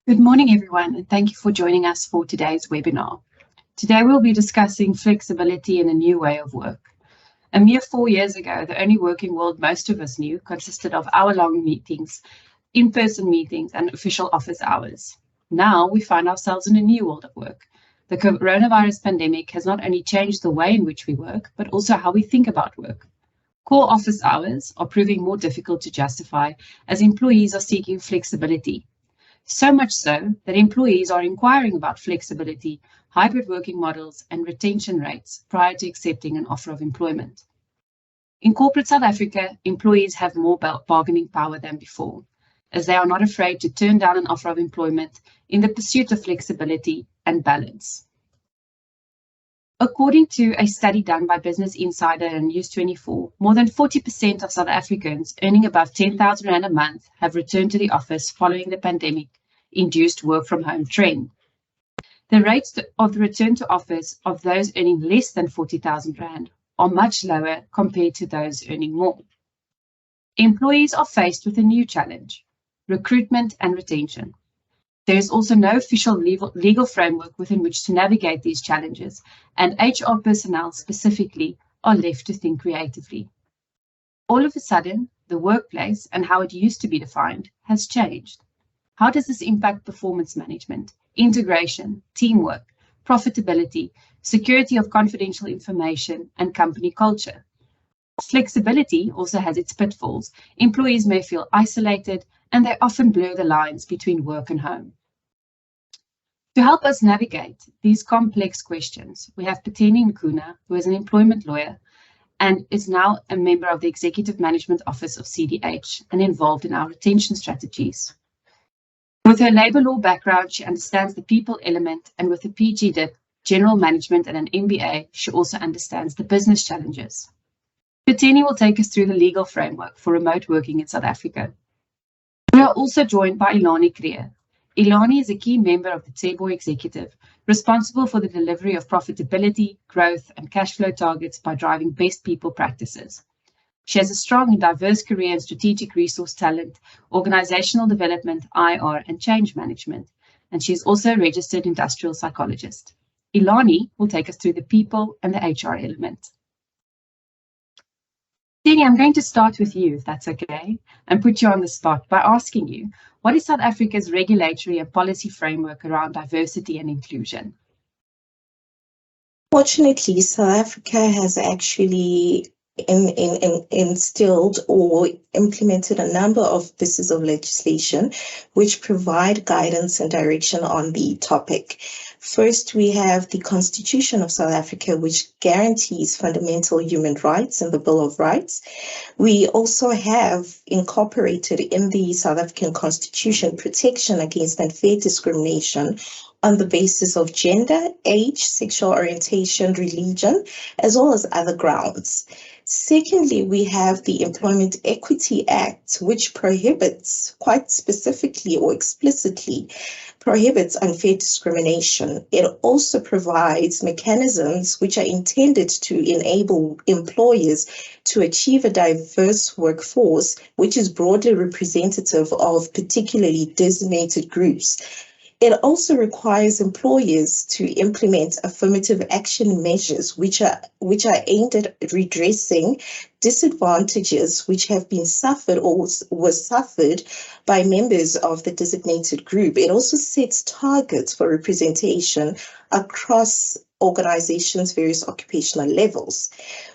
Good morning, everyone, and thank you for joining us for today's webinar. Today, we'll be discussing flexibility in a new way of work. A mere 4 years ago, the only working world most of us knew consisted of hour-long meetings, in-person meetings, and official office hours. Now, we find ourselves in a new world of work. The coronavirus pandemic has not only changed the way in which we work, but also how we think about work. Core office hours are proving more difficult to justify as employees are seeking flexibility. So much so that employees are inquiring about flexibility, hybrid working models, and retention rates prior to accepting an offer of employment. In corporate South Africa, employees have more bargaining power than before, as they are not afraid to turn down an offer of employment in the pursuit of flexibility and balance. According to a study done by Business Insider and News24, more than 40% of South Africans earning above 10,000 Rand a month have returned to the office following the pandemic-induced work-from-home trend. The rates of the return to office of those earning less than 40,000 Rand are much lower compared to those earning more. Employees are faced with a new challenge: recruitment and retention. There is also no official legal framework within which to navigate these challenges, and HR personnel specifically are left to think creatively. All of a sudden, the workplace and how it used to be defined has changed. How does this impact performance management, integration, teamwork, profitability, security of confidential information, and company culture? Flexibility also has its pitfalls. Employees may feel isolated, and they often blur the lines between work and home. To help us navigate these complex questions, we have Pateni Nkuna, who is an employment lawyer and is now a member of the Executive Management Office of CDH and involved in our retention strategies. With her labor law background, she understands the people element, and with a PG DIP, general management, and an MBA, she also understands the business challenges. Pateni will take us through the legal framework for remote working in South Africa. We are also joined by Ilani Krier. Ilani is a key member of the Tsebo executive, responsible for the delivery of profitability, growth, and cash flow targets by driving best people practices. She has a strong and diverse career in strategic resource talent, organizational development, IR, and change management, and she is also a registered industrial psychologist. Ilani will take us through the people and the HR element. Pateni, I'm going to start with you, if that's okay, and put you on the spot by asking you, what is South Africa's regulatory and policy framework around diversity and inclusion? Fortunately, South Africa has actually instilled or implemented a number of pieces of legislation which provide guidance and direction on the topic. First, we have the Constitution of South Africa, which guarantees fundamental human rights and the Bill of Rights. We also have incorporated in the South African Constitution protection against unfair discrimination on the basis of gender, age, sexual orientation, religion, as well as other grounds. Secondly, we have the Employment Equity Act, which prohibits, quite specifically or explicitly, prohibits unfair discrimination. It also provides mechanisms which are intended to enable employers to achieve a diverse workforce, which is broadly representative of particularly designated groups. It also requires employers to implement affirmative action measures which are aimed at redressing disadvantages which have been suffered or were suffered by members of the designated group. It also sets targets for representation across organizations' various occupational levels.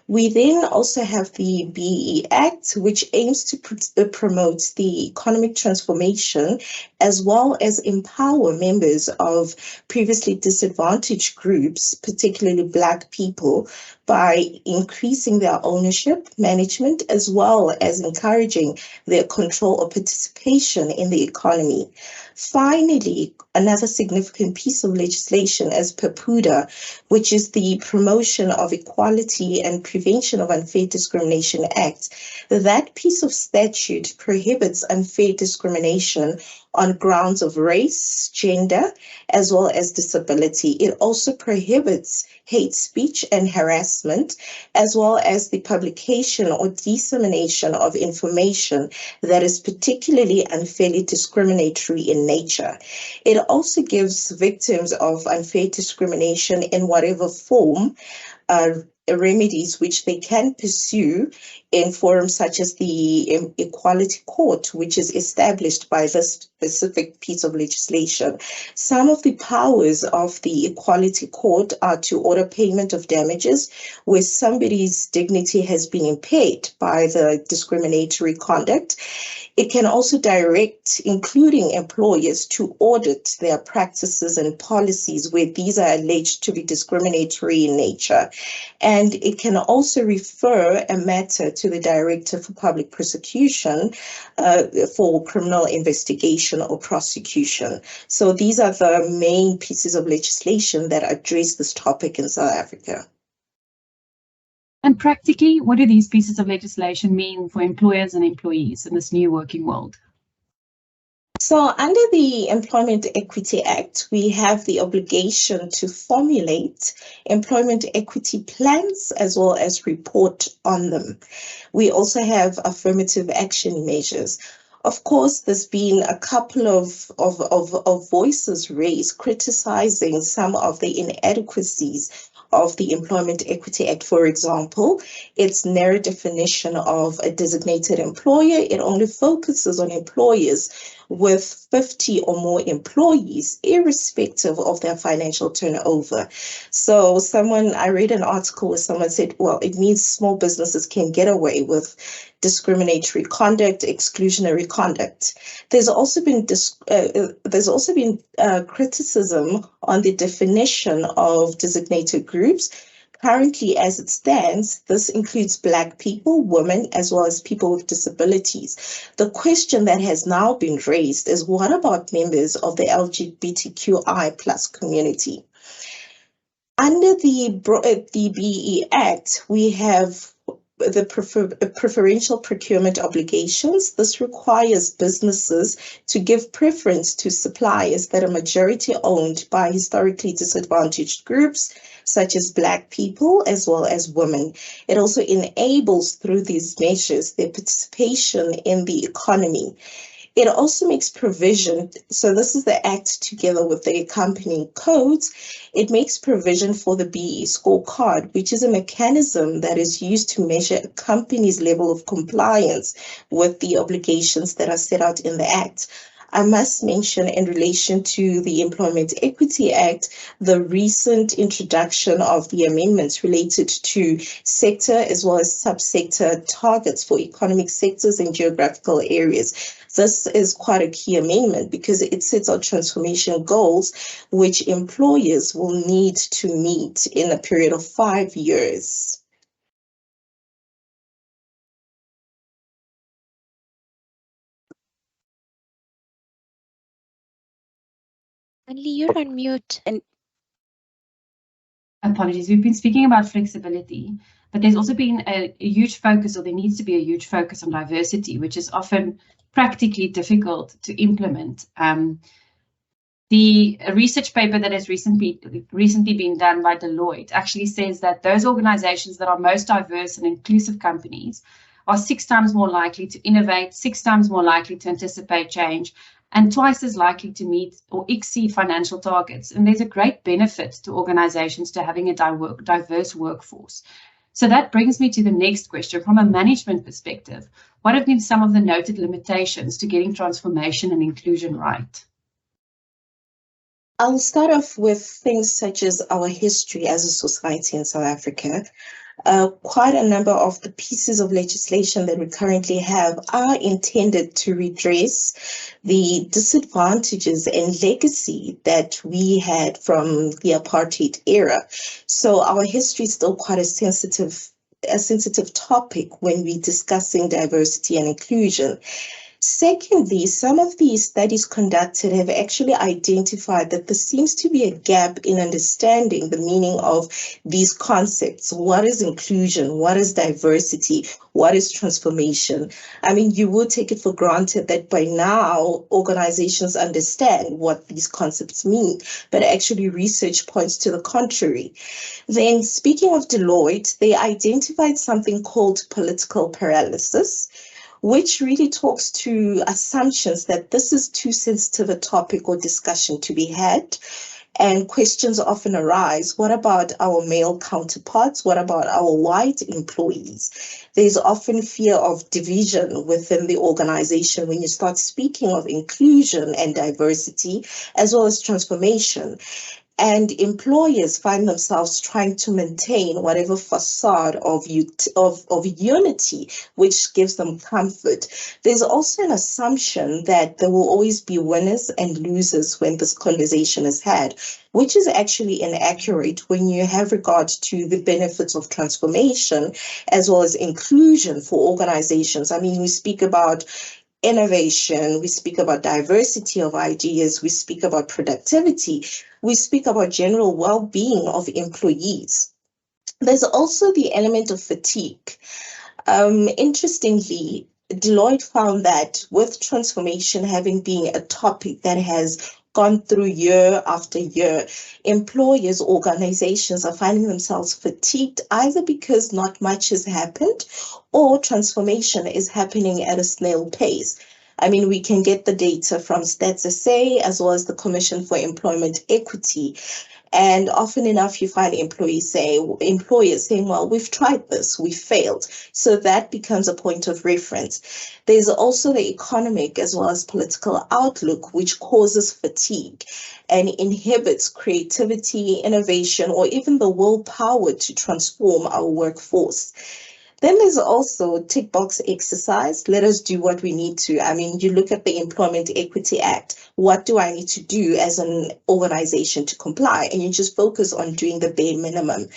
We then also have the BE Act, which aims to promote the economic transformation as well as empower members of previously disadvantaged groups, particularly Black people, by increasing their ownership, management, as well as encouraging their control or participation in the economy. Finally, another significant piece of legislation as per PUDA, which is the Promotion of Equality and Prevention of Unfair Discrimination Act. That piece of statute prohibits unfair discrimination on grounds of race, gender, as well as disability. It also prohibits hate speech and harassment, as well as the publication or dissemination of information that is particularly unfairly discriminatory in nature. It also gives victims of unfair discrimination in whatever form remedies which they can pursue in forums such as the Equality Court, which is established by this specific piece of legislation. Some of the powers of the Equality Court are to order payment of damages where somebody's dignity has been impaired by the discriminatory conduct. It can also direct, including employers, to audit their practices and policies where these are alleged to be discriminatory in nature. And it can also refer a matter to the Director for Public Prosecution for criminal investigation or prosecution. So these are the main pieces of legislation that address this topic in South Africa. And practically, what do these pieces of legislation mean for employers and employees in this new working world? So under the Employment Equity Act, we have the obligation to formulate employment equity plans as well as report on them. We also have affirmative action measures. Of course, there's been a couple of voices raised criticizing some of the inadequacies of the Employment Equity Act. For example, its narrow definition of a designated employer. It only focuses on employers with 50 or more employees, irrespective of their financial turnover. So I read an article where someone said, well, it means small businesses can get away with discriminatory conduct, exclusionary conduct. There's also been criticism on the definition of designated groups. Currently, as it stands, this includes Black people, women, as well as people with disabilities. The question that has now been raised is, what about members of the LGBTQI plus community? Under the BE Act, we have the preferential procurement obligations. This requires businesses to give preference to suppliers that are majority owned by historically disadvantaged groups, such as Black people as well as women. It also enables, through these measures, their participation in the economy. It also makes provision, so this is the Act together with the accompanying codes. It makes provision for the BE scorecard, which is a mechanism that is used to measure a company's level of compliance with the obligations that are set out in the Act. I must mention, in relation to the Employment Equity Act, the recent introduction of the amendments related to sector as well as subsector targets for economic sectors and geographical areas. This is quite a key amendment because it sets out transformation goals which employers will need to meet in a period of 5 years. Only you're on mute. And apologies, we've been speaking about flexibility, but there's also been a huge focus, or there needs to be a huge focus on diversity, which is often practically difficult to implement. The research paper that has recently been done by Deloitte actually says that those organizations that are most diverse and inclusive companies are 6 times more likely to innovate, 6 times more likely to anticipate change, and twice as likely to meet or exceed financial targets. And there's a great benefit to organizations to having a diverse workforce. So that brings me to the next question. From a management perspective, what have been some of the noted limitations to getting transformation and inclusion right? I'll start off with things such as our history as a society in South Africa. Quite a number of the pieces of legislation that we currently have are intended to redress the disadvantages and legacy that we had from the apartheid era. So our history is still quite a sensitive topic when we're discussing diversity and inclusion. Secondly, some of these studies conducted have actually identified that there seems to be a gap in understanding the meaning of these concepts. What is inclusion? What is diversity? What is transformation? I mean, you would take it for granted that by now organizations understand what these concepts mean, but actually research points to the contrary. Then, speaking of Deloitte, they identified something called political paralysis, which really talks to assumptions that this is too sensitive a topic or discussion to be had. And questions often arise. What about our male counterparts? What about our white employees? There's often fear of division within the organization when you start speaking of inclusion and diversity, as well as transformation. And employers find themselves trying to maintain whatever facade of unity, which gives them comfort. There's also an assumption that there will always be winners and losers when this conversation is had, which is actually inaccurate when you have regard to the benefits of transformation as well as inclusion for organizations. I mean, we speak about innovation, we speak about diversity of ideas, we speak about productivity, we speak about general well-being of employees. There's also the element of fatigue. Interestingly, Deloitte found that with transformation having been a topic that has gone through year after year, employers, organizations are finding themselves fatigued either because not much has happened or transformation is happening at a snail pace. I mean, we can get the data from Stats SA as well as the Commission for Employment Equity. And often enough, you find employers saying, well, we've tried this, we failed. So that becomes a point of reference. There's also the economic as well as political outlook, which causes fatigue and inhibits creativity, innovation, or even the willpower to transform our workforce. Then there's also tick box exercise. Let us do what we need to. I mean, you look at the Employment Equity Act. What do I need to do as an organization to comply? And you just focus on doing the bare minimum.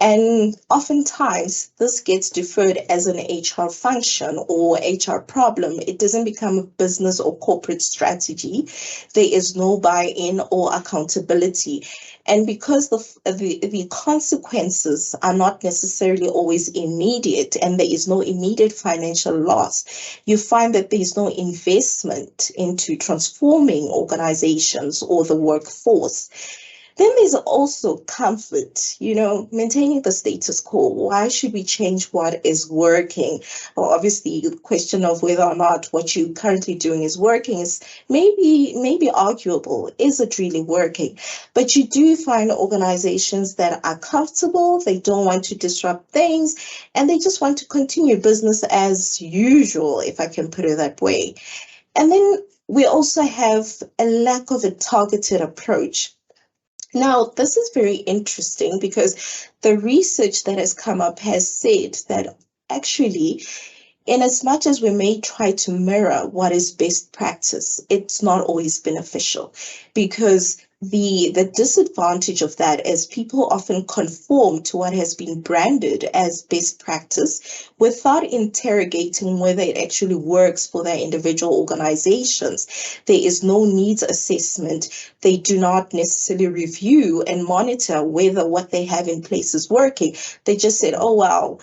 And oftentimes this gets deferred as an HR function or HR problem. It doesn't become a business or corporate strategy. There is no buy-in or accountability. And because the consequences are not necessarily always immediate and there is no immediate financial loss, you find that there is no investment into transforming organizations or the workforce. Then there's also comfort, maintaining the status quo. Why should we change what is working? Well, obviously, the question of whether or not what you're currently doing is working is maybe arguable. Is it really working? But you do find organizations that are comfortable. They don't want to disrupt things, and they just want to continue business as usual, if I can put it that way. And then we also have a lack of a targeted approach. Now, this is very interesting because the research that has come up has said that actually, in as much as we may try to mirror what is best practice, it's not always beneficial because the disadvantage of that is people often conform to what has been branded as best practice without interrogating whether it actually works for their individual organizations. There is no needs assessment. They do not necessarily review and monitor whether what they have in place is working. They just said, oh, wow,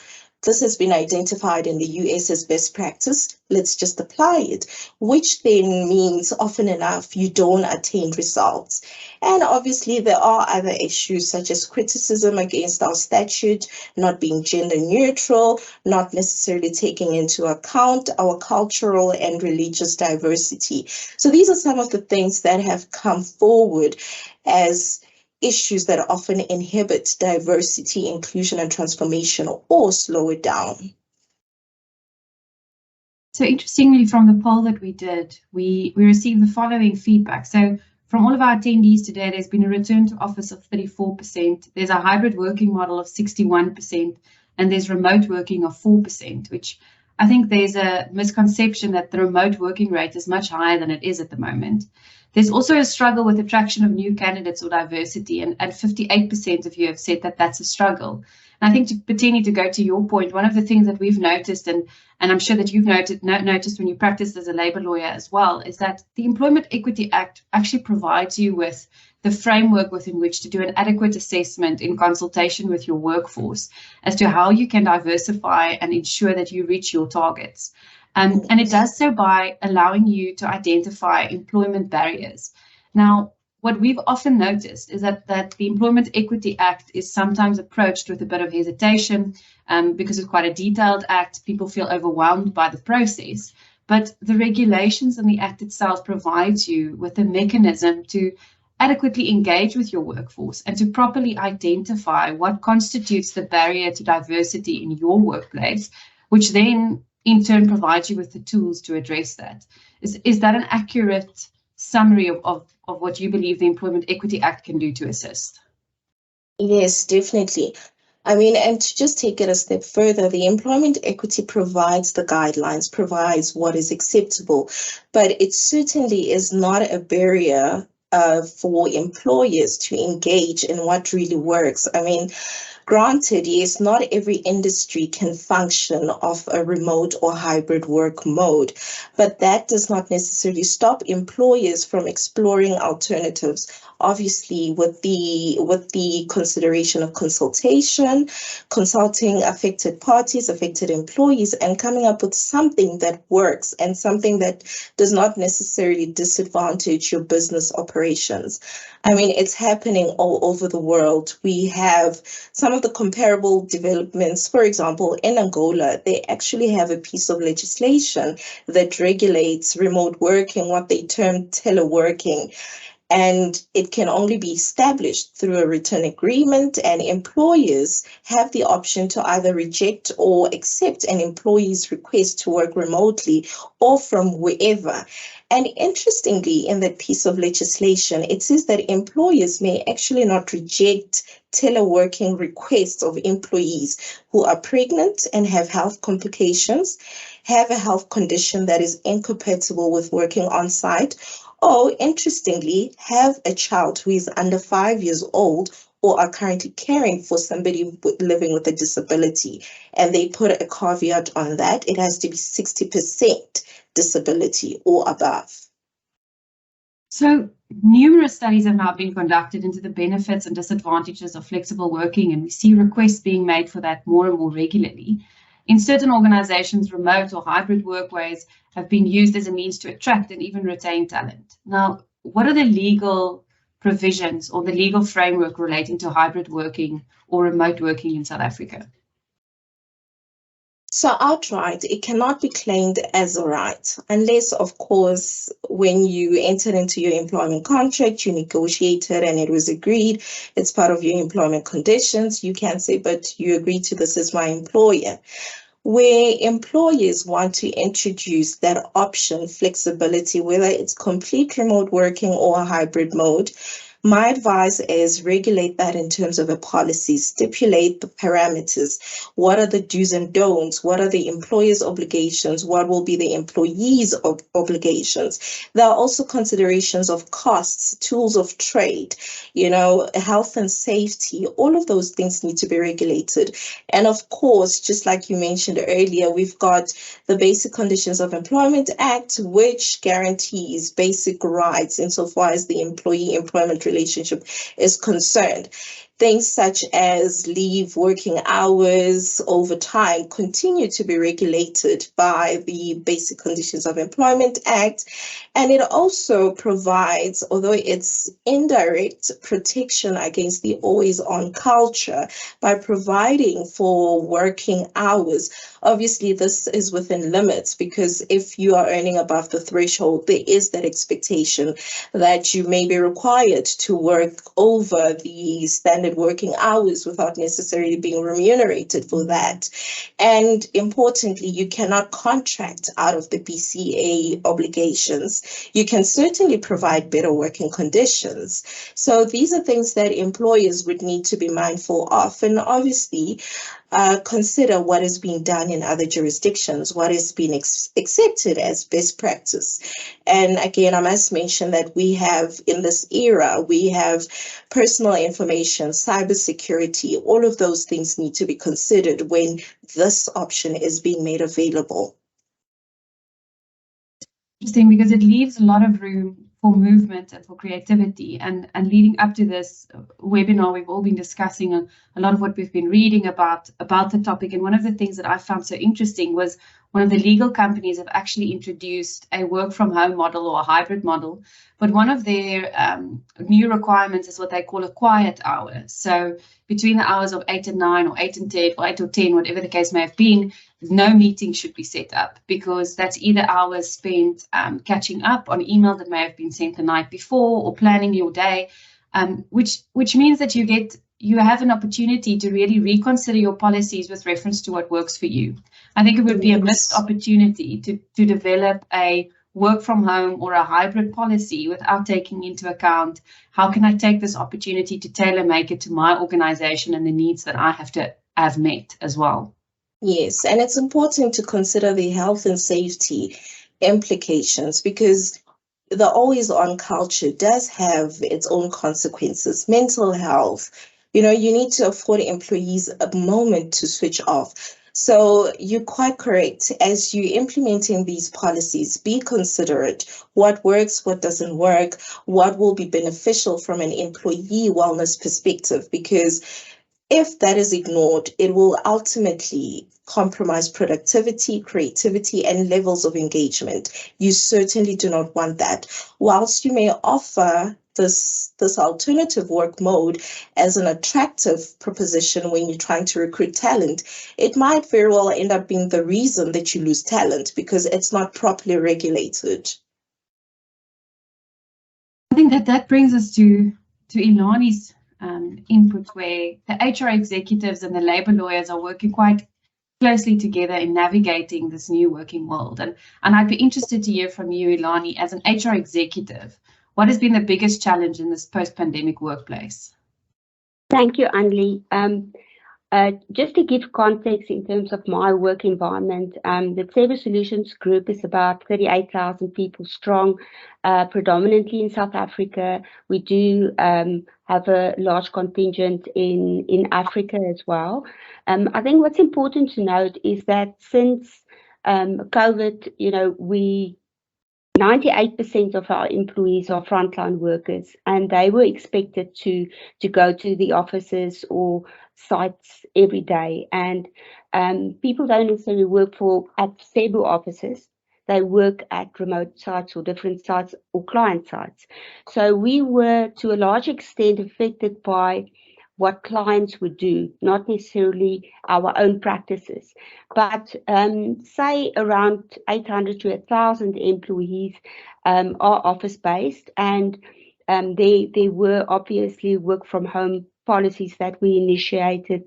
this has been identified in the US as best practice. Let's just apply it, which then means often enough you don't attain results. And obviously there are other issues such as criticism against our statute, not being gender neutral, not necessarily taking into account our cultural and religious diversity. So these are some of the things that have come forward as issues that often inhibit diversity, inclusion, and transformation or slow it down. So interestingly, from the poll that we did, we received the following feedback. So from all of our attendees today, there's been a return to office of 34%. There's a hybrid working model of 61%, and there's remote working of 4%, which I think there's a misconception that the remote working rate is much higher than it is at the moment. There's also a struggle with attraction of new candidates or diversity, and 58% of you have said that that's a struggle. And I think to Patini, to go to your point, one of the things that we've noticed, and I'm sure that you've noticed when you practiced as a labor lawyer as well, is that the Employment Equity Act actually provides you with the framework within which to do an adequate assessment in consultation with your workforce as to how you can diversify and ensure that you reach your targets. And it does so by allowing you to identify employment barriers. Now, what we've often noticed is that the Employment Equity Act is sometimes approached with a bit of hesitation because it's quite a detailed act. People feel overwhelmed by the process. But the regulations and the act itself provides you with a mechanism to adequately engage with your workforce and to properly identify what constitutes the barrier to diversity in your workplace, which then in turn provides you with the tools to address that. Is that an accurate summary of what you believe the Employment Equity Act can do to assist? Yes, definitely. I mean, and to just take it a step further, the employment equity provides the guidelines, provides what is acceptable, but it certainly is not a barrier for employers to engage in what really works. I mean, granted, yes, not every industry can function off a remote or hybrid work mode, but that does not necessarily stop employers from exploring alternatives. Obviously, with the consideration of consultation, consulting affected parties, affected employees, and coming up with something that works and something that does not necessarily disadvantage your business operations. I mean, it's happening all over the world. We have some of the comparable developments. For example, in Angola, they actually have a piece of legislation that regulates remote working, what they term teleworking. And it can only be established through a written agreement, and employers have the option to either reject or accept an employee's request to work remotely or from wherever. And interestingly, in that piece of legislation, it says that employers may actually not reject teleworking requests of employees who are pregnant and have health complications, have a health condition that is incompatible with working on site, or interestingly, have a child who is under 5 years old or are currently caring for somebody living with a disability. And they put a caveat on that. It has to be 60% disability or above. So numerous studies have now been conducted into the benefits and disadvantages of flexible working, and we see requests being made for that more and more regularly. In certain organizations, remote or hybrid workways have been used as a means to attract and even retain talent. Now, what are the legal provisions or the legal framework relating to hybrid working or remote working in South Africa? So outright, it cannot be claimed as a right, unless, of course, when you entered into your employment contract, you negotiated and it was agreed, it's part of your employment conditions. You can say, but you agreed to this as my employer. Where employers want to introduce that option, flexibility, whether it's complete remote working or a hybrid mode, my advice is regulate that in terms of a policy, stipulate the parameters. What are the do's and don'ts? What are the employer's obligations? What will be the employee's obligations? There are also considerations of costs, tools of trade, health and safety. All of those things need to be regulated. And of course, just like you mentioned earlier, we've got the Basic Conditions of Employment Act, which guarantees basic rights insofar as the employee-employment relationship is concerned. Things such as leave, working hours, overtime continue to be regulated by the Basic Conditions of Employment Act. And it also provides, although it's indirect, protection against the always-on culture by providing for working hours. Obviously, this is within limits, because if you are earning above the threshold, there is that expectation that you may be required to work over the standard working hours without necessarily being remunerated for that. And importantly, you cannot contract out of the BCA obligations. You can certainly provide better working conditions. So these are things that employers would need to be mindful of. And obviously, consider what is being done in other jurisdictions, what is being accepted as best practice. And again, I must mention that we have, in this era, we have personal information, cybersecurity, all of those things need to be considered when this option is being made available. Interesting, because it leaves a lot of room for movement and for creativity. And leading up to this webinar, we've all been discussing a lot of what we've been reading about the topic. And one of the things that I found so interesting was one of the legal companies have actually introduced a work from home model or a hybrid model. But one of their new requirements is what they call a quiet hour. So between the hours of 8 and 9 or 8 and 10 or 8 or 10, whatever the case may have been, no meeting should be set up, because that's either hours spent catching up on email that may have been sent the night before or planning your day, which means that you have an opportunity to really reconsider your policies with reference to what works for you. I think it would be a missed opportunity to develop a work from home or a hybrid policy without taking into account how can I take this opportunity to tailor make it to my organization and the needs that I have to have met as well. Yes, and it's important to consider the health and safety implications, because the always-on culture does have its own consequences. Mental health, you need to afford employees a moment to switch off. So you're quite correct. As you're implementing these policies, be considerate. What works, what doesn't work, what will be beneficial from an employee wellness perspective, because if that is ignored, it will ultimately compromise productivity, creativity, and levels of engagement. You certainly do not want that. Whilst you may offer this alternative work mode as an attractive proposition when you're trying to recruit talent, it might very well end up being the reason that you lose talent because it's not properly regulated. I think that brings us to Ilani's input, where the HR executives and the labor lawyers are working quite closely together in navigating this new working world. And I'd be interested to hear from you, Ilani, as an HR executive, what has been the biggest challenge in this post-pandemic workplace? Thank you, Anli. Just to give context in terms of my work environment, the Cyber Solutions Group is about 38,000 people strong, predominantly in South Africa. We do have a large contingent in Africa as well. I think what's important to note is that since COVID, 98% of our employees are frontline workers, and they were expected to go to the offices or sites every day. And people don't necessarily work at Cebu offices. They work at remote sites or different sites or client sites. So we were, to a large extent, affected by what clients would do, not necessarily our own practices. But say around 800 to 1,000 employees are office-based, and there were obviously work from home policies that we initiated,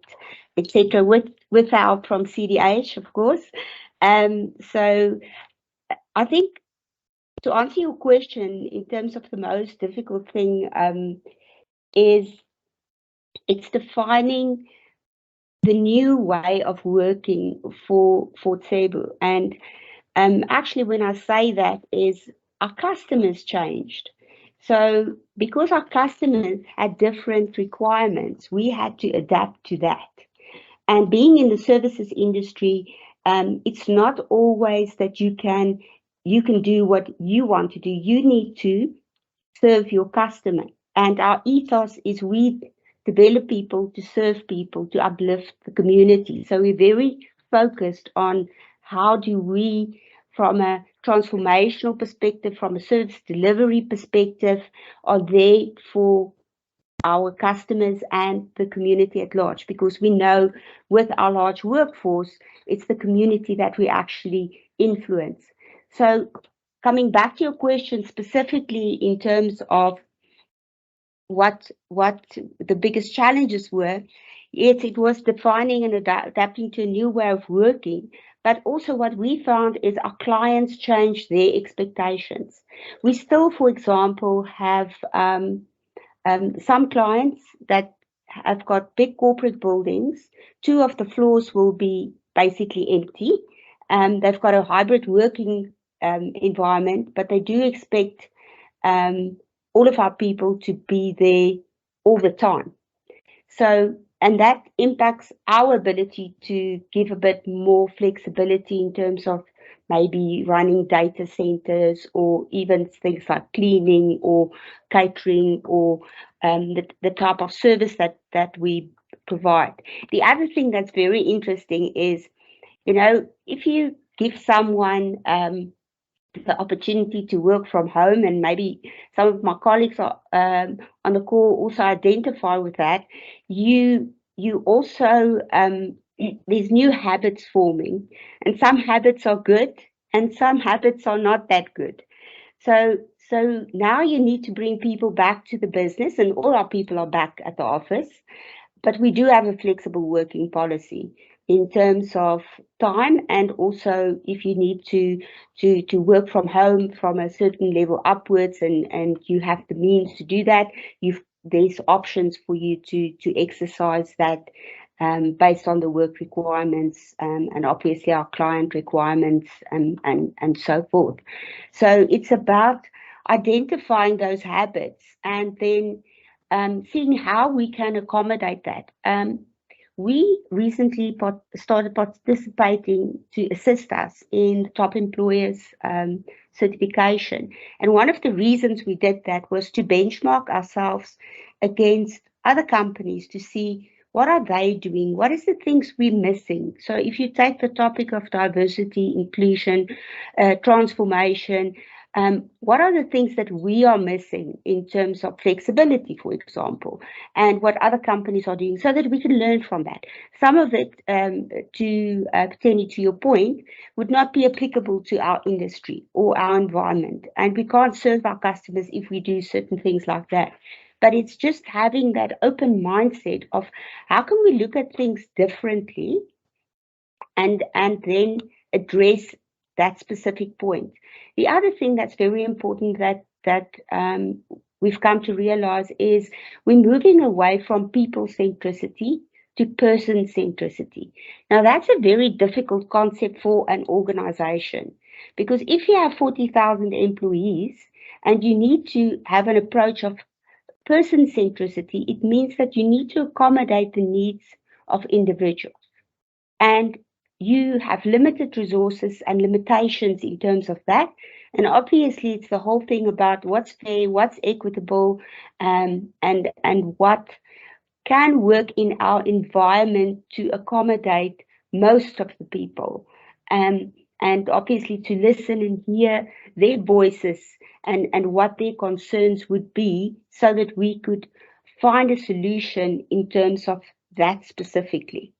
etc., with help from CDH, of course. So I think, to answer your question, in terms of the most difficult thing, it's defining the new way of working for Cebu. And actually, when I say that, is our customers changed. So because our customers had different requirements, we had to adapt to that. And being in the services industry, it's not always that you can do what you want to do. You need to serve your customer. And our ethos is we develop people to serve people, to uplift the community. So we're very focused on how do we, from a transformational perspective, from a service delivery perspective, are there for our customers and the community at large, because we know with our large workforce, it's the community that we actually influence. So coming back to your question specifically in terms of what the biggest challenges were, yes, it was defining and adapting to a new way of working. But also what we found is our clients changed their expectations. We still, for example, have some clients that have got big corporate buildings. 2 of the floors will be basically empty. They've got a hybrid working environment, but they do expect all of our people to be there all the time. So, and that impacts our ability to give a bit more flexibility in terms of maybe running data centers, or even things like cleaning or catering, or the type of service that we provide. The other thing that's very interesting is, you know, if you give someone the opportunity to work from home, and maybe some of my colleagues are on the call also identify with that, you also there's new habits forming, and some habits are good and some habits are not that good. So now you need to bring people back to the business, and all our people are back at the office, but we do have a flexible working policy in terms of time, and also if you need to work from home from a certain level upwards, and you have the means to do that, there's options for you to exercise that based on the work requirements, and obviously our client requirements, and so forth. So it's about identifying those habits and then seeing how we can accommodate that. We recently started participating to assist us in the Top Employers certification. And one of the reasons we did that was to benchmark ourselves against other companies to see what are they doing, what is the things we're missing. So if you take the topic of diversity, inclusion, transformation, what are the things that we are missing in terms of flexibility, for example, and what other companies are doing, so that we can learn from that. Some of it, Penny, to your point, would not be applicable to our industry or our environment, and we can't serve our customers if we do certain things like that. But it's just having that open mindset of how can we look at things differently, and then address that specific point. The other thing that's very important that we've come to realize is we're moving away from people centricity to person centricity. Now that's a very difficult concept for an organization, because if you have 40,000 employees and you need to have an approach of person centricity, it means that you need to accommodate the needs of individuals. And you have limited resources and limitations in terms of that. And obviously, it's the whole thing about what's fair, what's equitable, and what can work in our environment to accommodate most of the people. And obviously to listen and hear their voices and what their concerns would be, so that we could find a solution in terms of that specifically.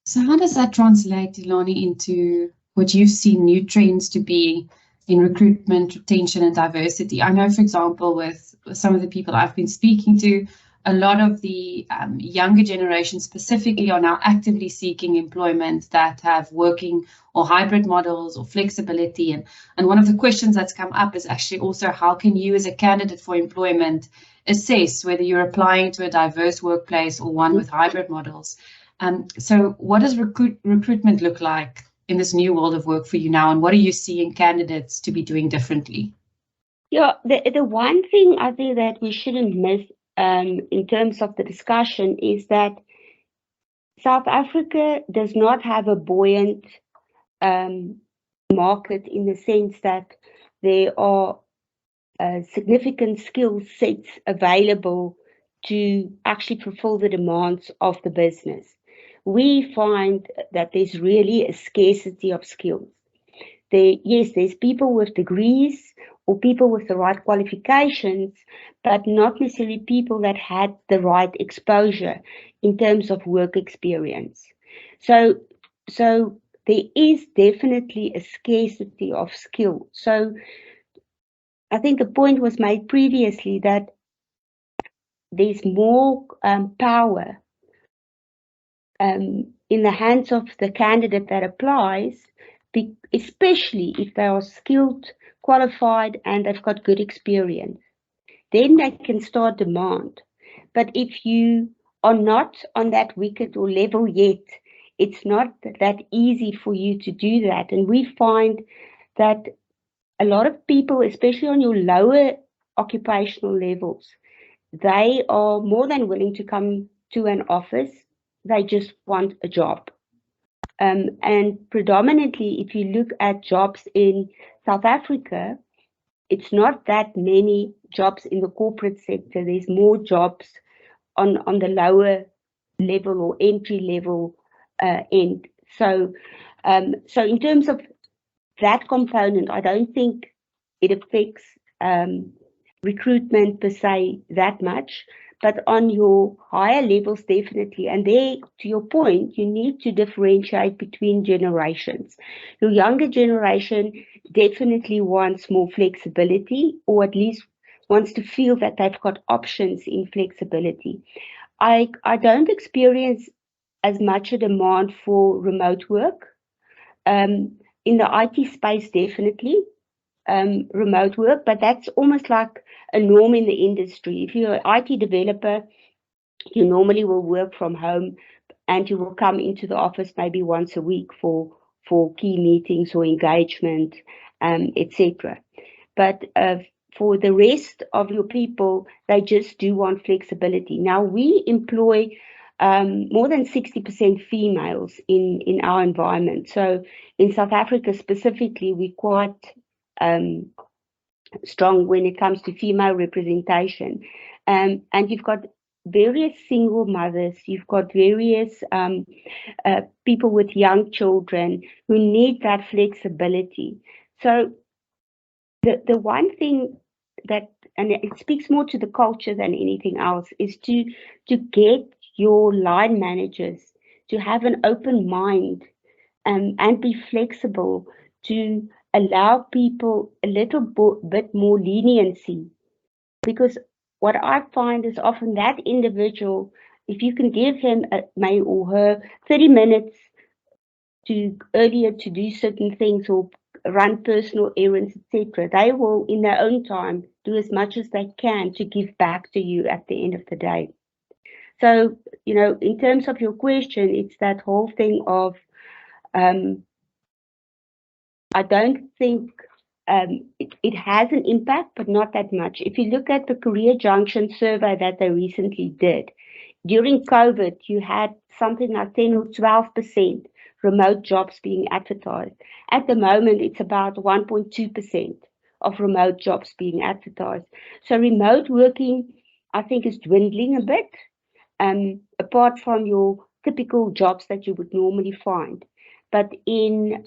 So how does that translate, Ilani, into what you've seen new trends to be in recruitment, retention, and diversity? I know, for example, with some of the people I've been speaking to, a lot of the younger generation specifically are now actively seeking employment that have working or hybrid models or flexibility. And one of the questions that's come up is actually also, how can you as a candidate for employment assess whether you're applying to a diverse workplace or one with hybrid models? So what does recruitment look like in this new world of work for you now, and what are you seeing candidates to be doing differently? Yeah, the one thing I think that we shouldn't miss in terms of the discussion is that South Africa does not have a buoyant market, in the sense that there are significant skill sets available to actually fulfill the demands of the business. We find that there's really a scarcity of skills. There's people with degrees or people with the right qualifications, but not necessarily people that had the right exposure in terms of work experience. So there is definitely a scarcity of skill. So I think the point was made previously that there's more power in the hands of the candidate that applies, especially if they are skilled, qualified and they've got good experience. Then they can start demand. But if you are not on that wicket or level yet, it's not that easy for you to do that. And we find that a lot of people, especially on your lower occupational levels, they are more than willing to come to an office. They just want a job. And predominantly, if you look at jobs in South Africa, it's not that many jobs in the corporate sector. There's more jobs on the lower level or entry level end. So in terms of that component, I don't think it affects recruitment per se that much, but on your higher levels, definitely. And there, to your point, you need to differentiate between generations. Your younger generation definitely wants more flexibility, or at least wants to feel that they've got options in flexibility. I don't experience as much a demand for remote work. In the IT space, definitely. Remote work, but that's almost like a norm in the industry. If you're an IT developer, you normally will work from home and you will come into the office maybe once a week for key meetings or engagement, etc. But for the rest of your people, they just do want flexibility. Now, we employ more than 60% females in our environment. So in South Africa specifically, we're quite strong when it comes to female representation. And you've got various single mothers, you've got various people with young children who need that flexibility. So the one thing that, and it speaks more to the culture than anything else, is to get your line managers to have an open mind and be flexible, to allow people a little bit more leniency. Because what I find is often that individual, if you can give him or her 30 minutes earlier to do certain things or run personal errands, etc., they will in their own time do as much as they can to give back to you at the end of the day. So, in terms of your question, it's that whole thing of I don't think it has an impact, but not that much. If you look at the Career Junction survey that they recently did, during COVID, you had something like 10 or 12% remote jobs being advertised. At the moment, it's about 1.2% of remote jobs being advertised. So remote working, I think, is dwindling a bit, apart from your typical jobs that you would normally find. But in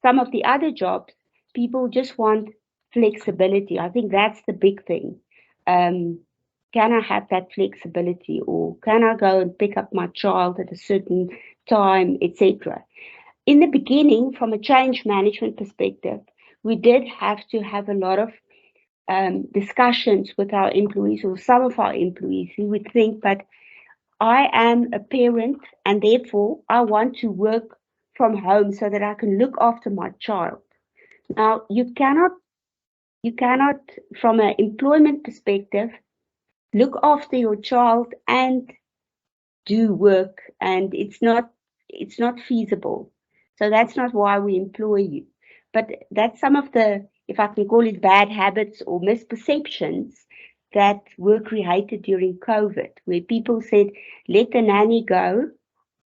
some of the other jobs, people just want flexibility. I think that's the big thing. Can I have that flexibility, or can I go and pick up my child at a certain time, etc. In the beginning, from a change management perspective, we did have to have a lot of discussions with our employees, or some of our employees who would think, but I am a parent and therefore I want to work from home so that I can look after my child. Now, you cannot, from an employment perspective, look after your child and do work, and it's not feasible. So that's not why we employ you. But that's some of the, if I can call it, bad habits or misperceptions that were created during COVID, where people said, let the nanny go,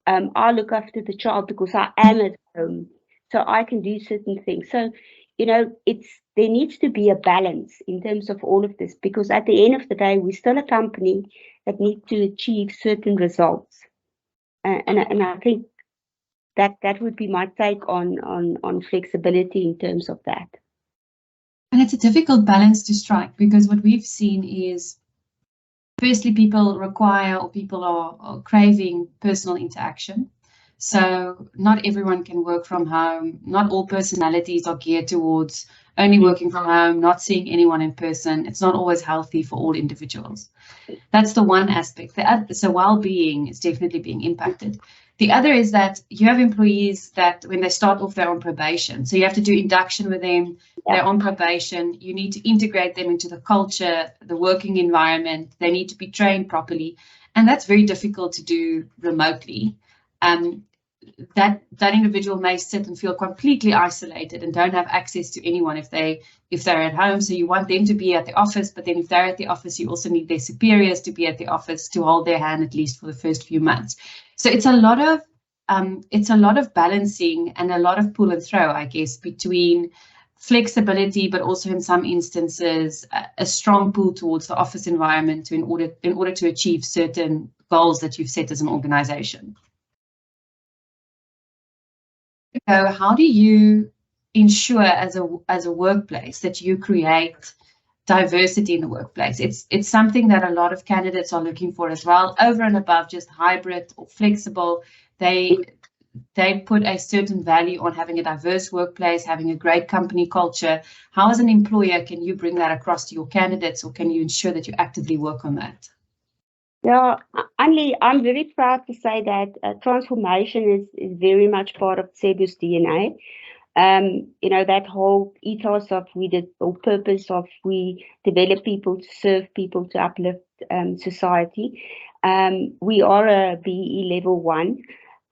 I'll look after the child because I am at home, so I can do certain things. So, there needs to be a balance in terms of all of this, because at the end of the day, we're still a company that needs to achieve certain results. And I think that would be my take on flexibility in terms of that. And it's a difficult balance to strike, because what we've seen is, firstly, people require, or people are craving personal interaction. So not everyone can work from home. Not all personalities are geared towards only working from home, not seeing anyone in person. It's not always healthy for all individuals. That's the one aspect. So well-being is definitely being impacted. The other is that you have employees that when they start off, they're on probation. So you have to do induction with them. They're on probation. You need to integrate them into the culture, the working environment. They need to be trained properly. And that's very difficult to do remotely. That individual may sit and feel completely isolated and don't have access to anyone if they're at home. So you want them to be at the office, but then if they're at the office, you also need their superiors to be at the office to hold their hand at least for the first few months. So it's a lot of balancing and a lot of pull and throw, I guess, between flexibility, but also in some instances a strong pull towards the office environment in order to achieve certain goals that you've set as an organization. So how do you ensure as a workplace that you create diversity in the workplace? It's something that a lot of candidates are looking for as well, over and above just hybrid or flexible. They put a certain value on having a diverse workplace, having a great company culture. How, as an employer, can you bring that across to your candidates, or can you ensure that you actively work on that? Yeah, Annelie, I'm very proud to say that transformation is very much part of Cebu's DNA. That whole ethos of purpose of we develop people to serve people, to uplift society. We are a BE level 1.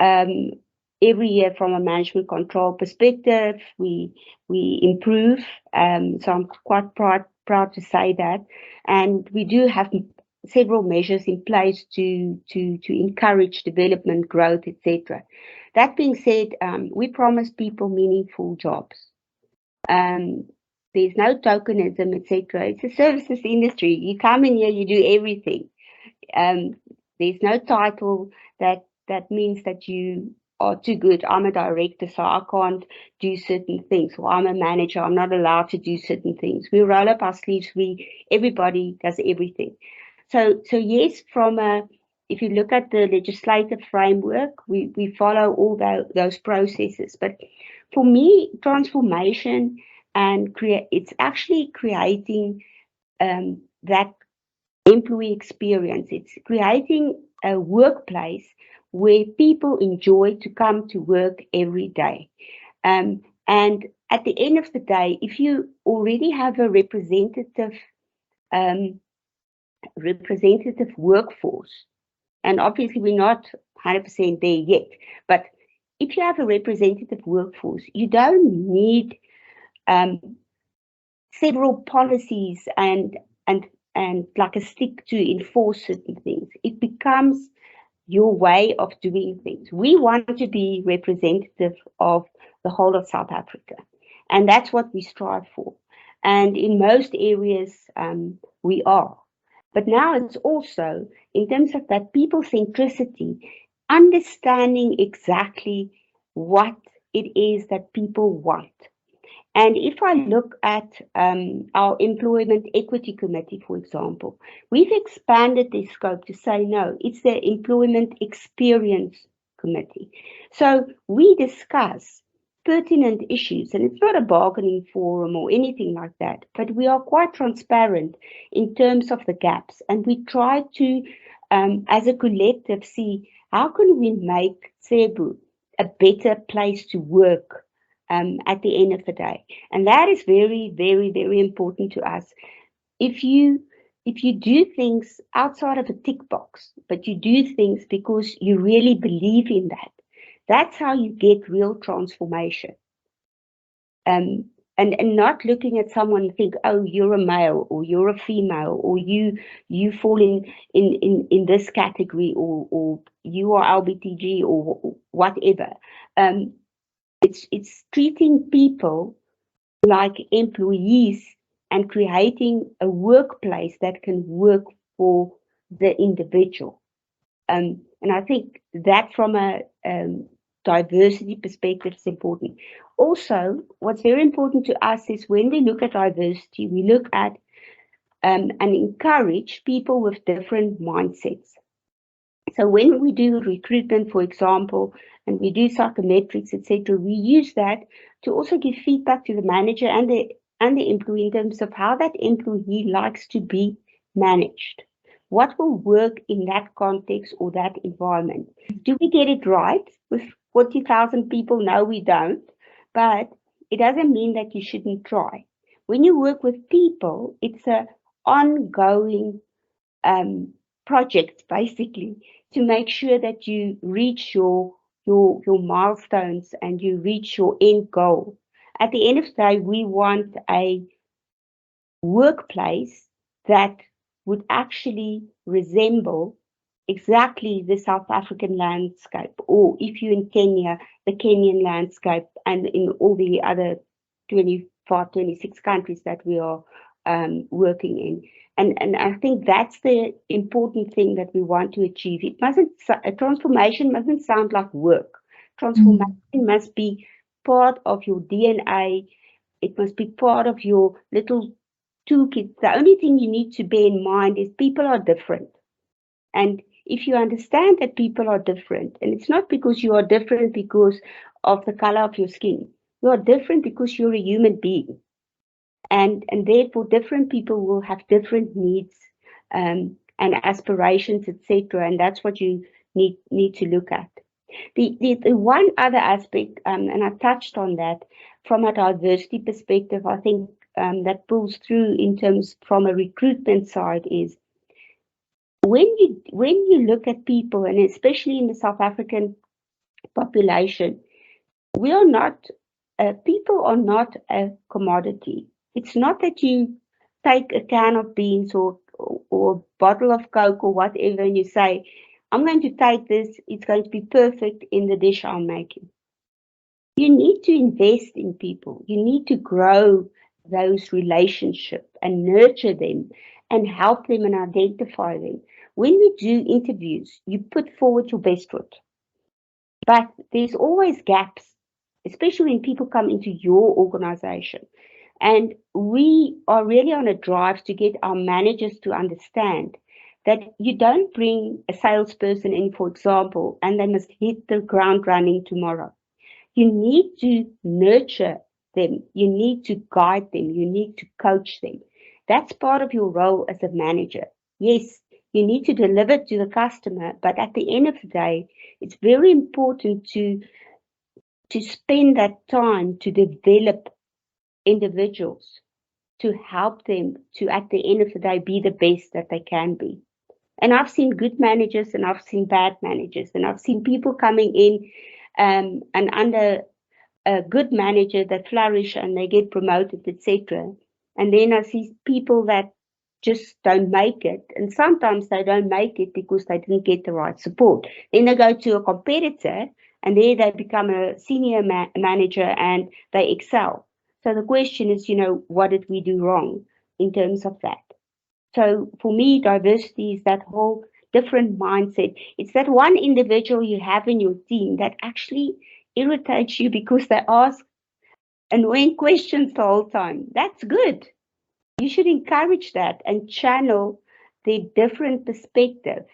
Every year from a management control perspective, we improve. So I'm quite proud to say that. And we do have several measures in place to encourage development, growth, etc. That being said, we promise people meaningful jobs. There's no tokenism, etc. It's a services industry. You come in here, you do everything. There's no title that means that you are too good. I'm a director, so I can't do certain things. Or I'm a manager, I'm not allowed to do certain things. We roll up our sleeves. Everybody does everything. So yes, if you look at the legislative framework, we follow all those processes. But for me, transformation and it's actually creating that employee experience. It's creating a workplace where people enjoy to come to work every day. And at the end of the day, if you already have a representative workforce, and obviously we're not 100% there yet, but if you have a representative workforce, you don't need several policies and like a stick to enforce certain things. It becomes your way of doing things. We want to be representative of the whole of South Africa, and that's what we strive for. And in most areas, we are. But now it's also, in terms of that people centricity, understanding exactly what it is that people want. And if I look at our Employment Equity Committee, for example, we've expanded the scope to say, no, it's the Employment Experience Committee. So we discuss pertinent issues, and it's not a bargaining forum or anything like that, but we are quite transparent in terms of the gaps, and we try to, as a collective, see how can we make Cebu a better place to work at the end of the day. And that is very, very, very important to us. If you do things outside of a tick box, but you do things because you really believe in that, that's how you get real transformation. And not looking at someone and think, oh, you're a male or you're a female or you fall in this category or you are LBTG or whatever. It's treating people like employees and creating a workplace that can work for the individual. And I think that from a diversity perspective is important. Also, what's very important to us is when we look at diversity, we look at and encourage people with different mindsets. So when we do recruitment, for example, and we do psychometrics, etc., we use that to also give feedback to the manager and the employee in terms of how that employee likes to be managed. what will work in that context or that environment. Do we get it right with 40,000 people? No, we don't. But it doesn't mean that you shouldn't try. When you work with people, it's an ongoing project, basically, to make sure that you reach your milestones and you reach your end goal. At the end of the day, we want a workplace that would actually resemble exactly the South African landscape, or if you're in Kenya, the Kenyan landscape, and in all the other 25, 26 countries that we are working in. And I think that's the important thing that we want to achieve. It mustn't, a transformation mustn't sound like work. Transformation must be part of your DNA. It must be part of your little toolkit. The only thing you need to bear in mind is people are different. And if you understand that people are different, and it's not because you are different because of the color of your skin, you are different because you're a human being. And therefore, different people will have different needs and aspirations, etc. And that's what you need to look at. The one other aspect, and I touched on that, from a diversity perspective, I think that pulls through in terms from a recruitment side is when you look at people, and especially in the South African population, we are not people are not a commodity. It's not that you take a can of beans or a bottle of Coke or whatever and you say, I'm going to take this, it's going to be perfect in the dish I'm making. You need to invest in people. You need to grow those relationships and nurture them and help them and identify them. When we do interviews, you put forward your best foot. But there's always gaps, especially when people come into your organization. And we are really on a drive to get our managers to understand that you don't bring a salesperson in, for example, and they must hit the ground running tomorrow. You need to nurture them. You need to guide them. You need to coach them. That's part of your role as a manager. Yes, you need to deliver to the customer, but at the end of the day, it's very important to spend that time to develop individuals, to help them to, at the end of the day, be the best that they can be. And I've seen good managers and I've seen bad managers, and I've seen people coming in and under a good manager that flourish and they get promoted, etc. And then I see people that just don't make it, and sometimes they don't make it because they didn't get the right support. Then they go to a competitor and there they become a senior manager and they excel. So the question is, what did we do wrong in terms of that? So for me, diversity is that whole different mindset. It's that one individual you have in your team that actually irritates you because they ask annoying questions the whole time. That's good. You should encourage that and channel their different perspective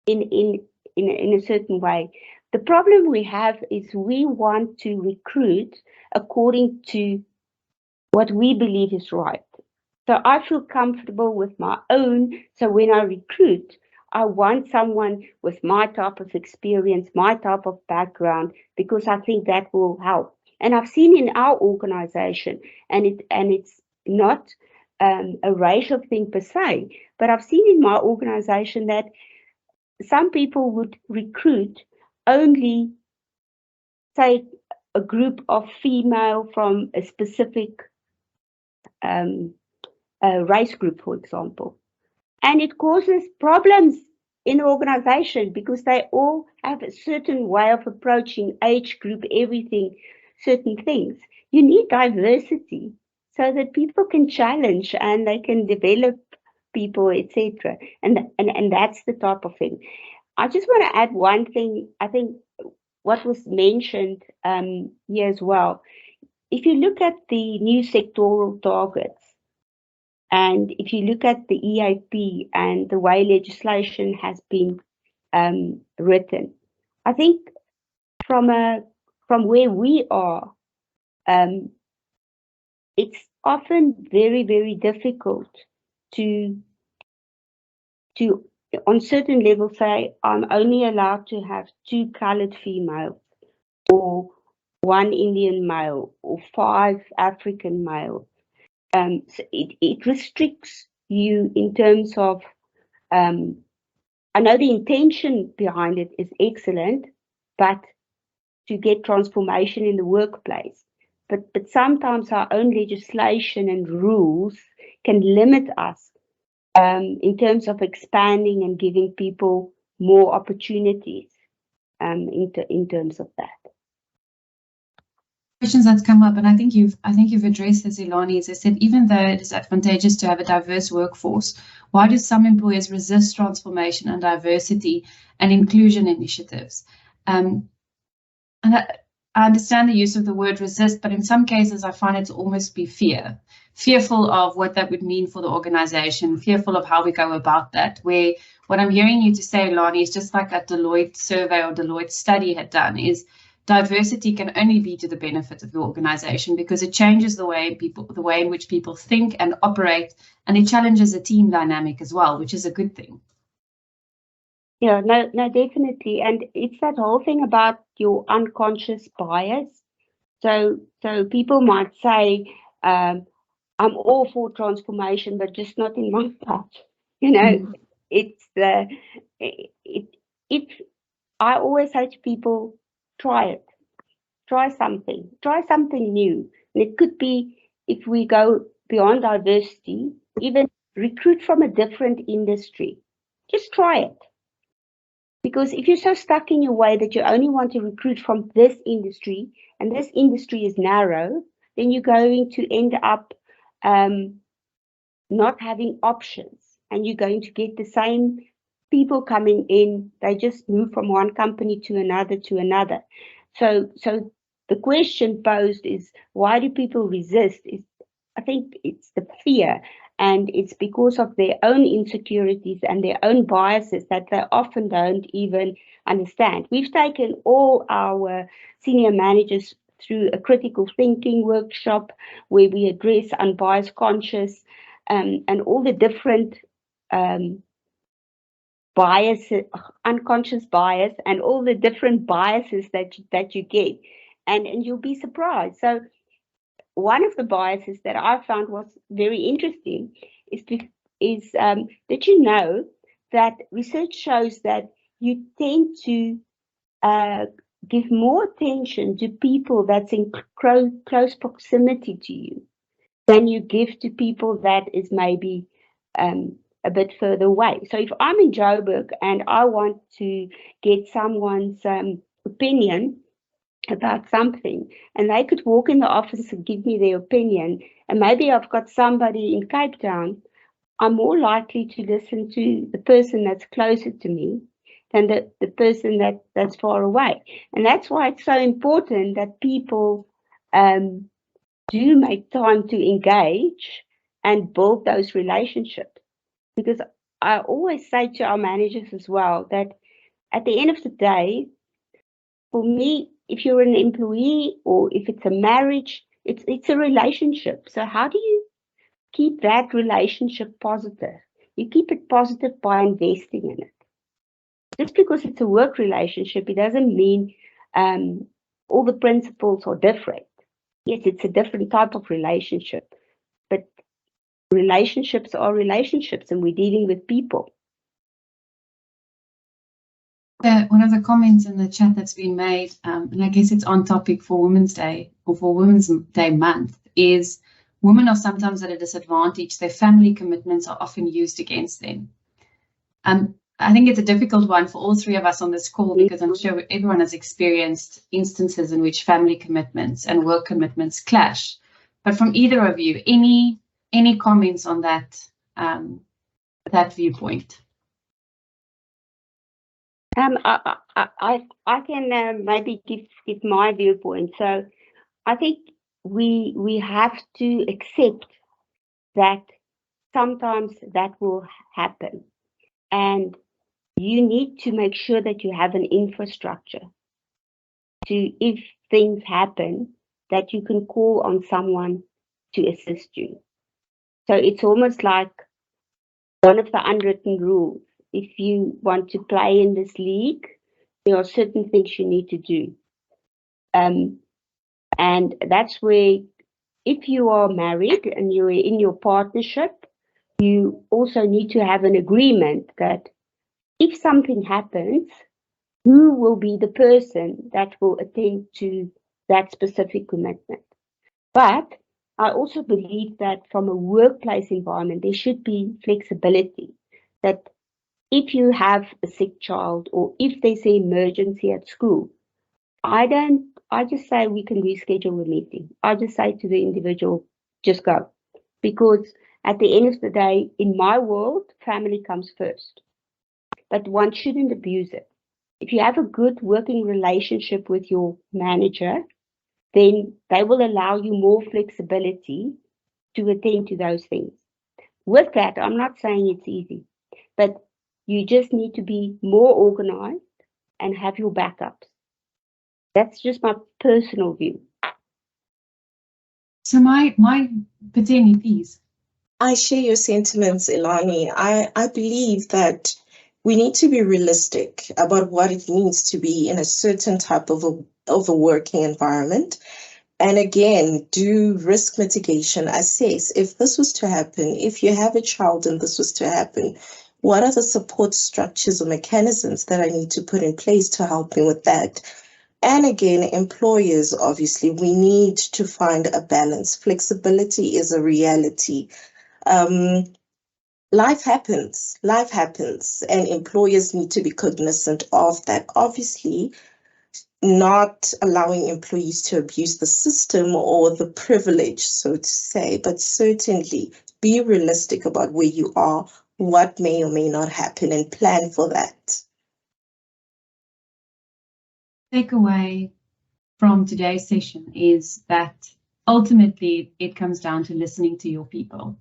in a certain way. The problem we have is we want to recruit according to what we believe is right. So I feel comfortable with my own. So when I recruit, I want someone with my type of experience, my type of background, because I think that will help. And I've seen in our organization, and it's not a racial thing per se, but I've seen in my organization that some people would recruit only, say, a group of female from a specific race group, for example. And it causes problems in the organization because they all have a certain way of approaching age group, everything, certain things. You need diversity so that people can challenge and they can develop people, etc. And that's the type of thing. I just want to add one thing. I think what was mentioned here as well. If you look at the new sectoral targets, and if you look at the EAP and the way legislation has been written, I think from where we are, it's often very, very difficult to on certain levels say, I'm only allowed to have 2 colored females, or 1 Indian male, or 5 African males. So it restricts you in terms of, I know the intention behind it is excellent, but to get transformation in the workplace. But sometimes our own legislation and rules can limit us in terms of expanding and giving people more opportunities in terms of that. Questions that's come up, and I think you've addressed this, Ilani, is I said, even though it is advantageous to have a diverse workforce, why do some employers resist transformation and diversity and inclusion initiatives? And I understand the use of the word resist, but in some cases I find it to almost be fearful of what that would mean for the organization, fearful of how we go about that, where what I'm hearing you to say, Ilani, is just like that Deloitte survey or Deloitte study had done, is diversity can only be to the benefit of the organization because it changes the way in which people think and operate, and it challenges the team dynamic as well, which is a good thing. Yeah, no, definitely. And it's that whole thing about your unconscious bias. So people might say, I'm all for transformation, but just not in my patch. It's I always say to people, try it. Try something new. And it could be, if we go beyond diversity, even recruit from a different industry. Just try it. Because if you're so stuck in your way that you only want to recruit from this industry, and this industry is narrow, then you're going to end up not having options, and you're going to get the same people coming in. They just move from one company to another. So the question posed is, why do people resist? I think it's the fear, and it's because of their own insecurities and their own biases that they often don't even understand. We've taken all our senior managers through a critical thinking workshop where we address unbiased conscious and all the different biases, unconscious bias, and all the different biases that you get, and you'll be surprised. So one of the biases that I found was very interesting is did you know that research shows that you tend to give more attention to people that's in close proximity to you than you give to people that is maybe a bit further away. So if I'm in Joburg and I want to get someone's opinion about something, and they could walk in the office and give me their opinion, and maybe I've got somebody in Cape Town, I'm more likely to listen to the person that's closer to me than the person that's far away. And that's why it's so important that people do make time to engage and build those relationships. Because I always say to our managers as well that at the end of the day, for me, if you're an employee or if it's a marriage, it's a relationship. So how do you keep that relationship positive? You keep it positive by investing in it. Just because it's a work relationship, it doesn't mean all the principles are different. Yes, it's a different type of relationship, but relationships are relationships, and we're dealing with people. One of the comments in the chat that's been made, and I guess it's on topic for Women's Day or for Women's Day month, is women are sometimes at a disadvantage. Their family commitments are often used against them. I think it's a difficult one for all three of us on this call, because I'm sure everyone has experienced instances in which family commitments and work commitments clash. But from either of you, any comments on that that viewpoint? I can maybe give my viewpoint. So I think we have to accept that sometimes that will happen, and you need to make sure that you have an infrastructure to, if things happen, that you can call on someone to assist you. So it's almost like one of the unwritten rules if you want to play in this league, there are certain things you need to do. And that's where, if you are married and you're in your partnership, you also need to have an agreement that if something happens, who will be the person that will attend to that specific commitment. But I also believe that from a workplace environment, there should be flexibility, that if you have a sick child or if there's an emergency at school, I just say we can reschedule the meeting. I just say to the individual, just go. Because at the end of the day, in my world, family comes first. But one shouldn't abuse it. If you have a good working relationship with your manager, then they will allow you more flexibility to attend to those things. With that, I'm not saying it's easy, but you just need to be more organized and have your backups. That's just my personal view. So my Pateni, please. I share your sentiments, Ilani. I believe that we need to be realistic about what it means to be in a certain type of a working environment. And again, do risk mitigation, assess if this was to happen, if you have a child and this was to happen, what are the support structures or mechanisms that I need to put in place to help me with that? And again, employers, obviously, we need to find a balance. Flexibility is a reality. Life happens, and employers need to be cognizant of that. Obviously, not allowing employees to abuse the system or the privilege, so to say, but certainly be realistic about where you are, what may or may not happen, and plan for that. Takeaway from today's session is that ultimately it comes down to listening to your people.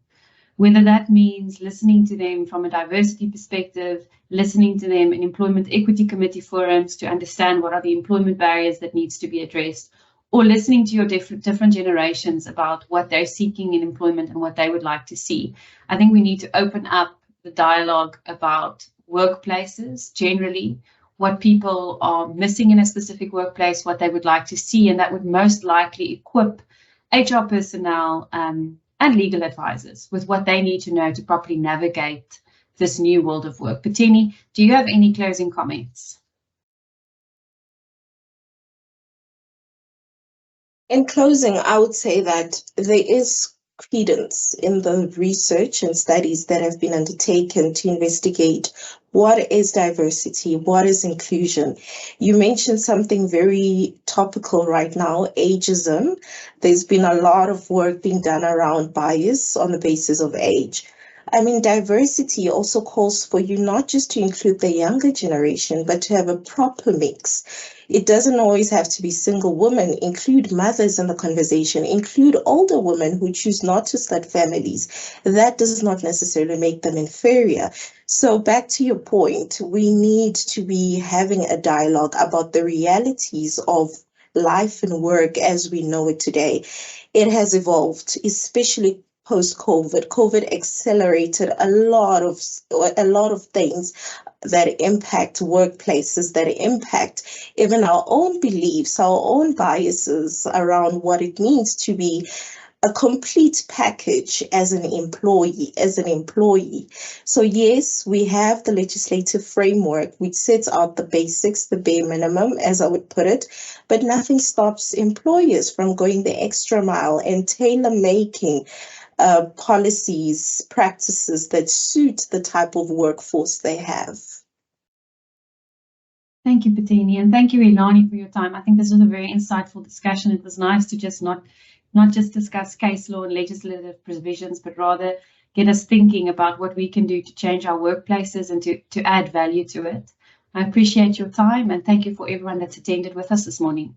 Whether that means listening to them from a diversity perspective, listening to them in employment equity committee forums to understand what are the employment barriers that needs to be addressed, or listening to your different generations about what they're seeking in employment and what they would like to see. I think we need to open up the dialogue about workplaces generally, what people are missing in a specific workplace, what they would like to see, and that would most likely equip HR personnel and legal advisors with what they need to know to properly navigate this new world of work. Pateni, do you have any closing comments? In closing, I would say that there is credence in the research and studies that have been undertaken to investigate what is diversity, what is inclusion. You mentioned something very topical right now, ageism. There's been a lot of work being done around bias on the basis of age. I mean, diversity also calls for you not just to include the younger generation, but to have a proper mix. It doesn't always have to be single women. Include mothers in the conversation. Include older women who choose not to start families. That does not necessarily make them inferior. So back to your point, we need to be having a dialogue about the realities of life and work as we know it today. It has evolved, especially post-COVID. COVID accelerated a lot of things that impact workplaces, that impact even our own beliefs, our own biases around what it means to be a complete package as an employee. So yes, we have the legislative framework which sets out the basics, the bare minimum, as I would put it, but nothing stops employers from going the extra mile and tailor-making policies, practices that suit the type of workforce they have. Thank you, Pateni, and thank you, Ilani, for your time. I think this was a very insightful discussion. It was nice to just not just discuss case law and legislative provisions, but rather get us thinking about what we can do to change our workplaces and to add value to it. I appreciate your time, and thank you for everyone that's attended with us this morning.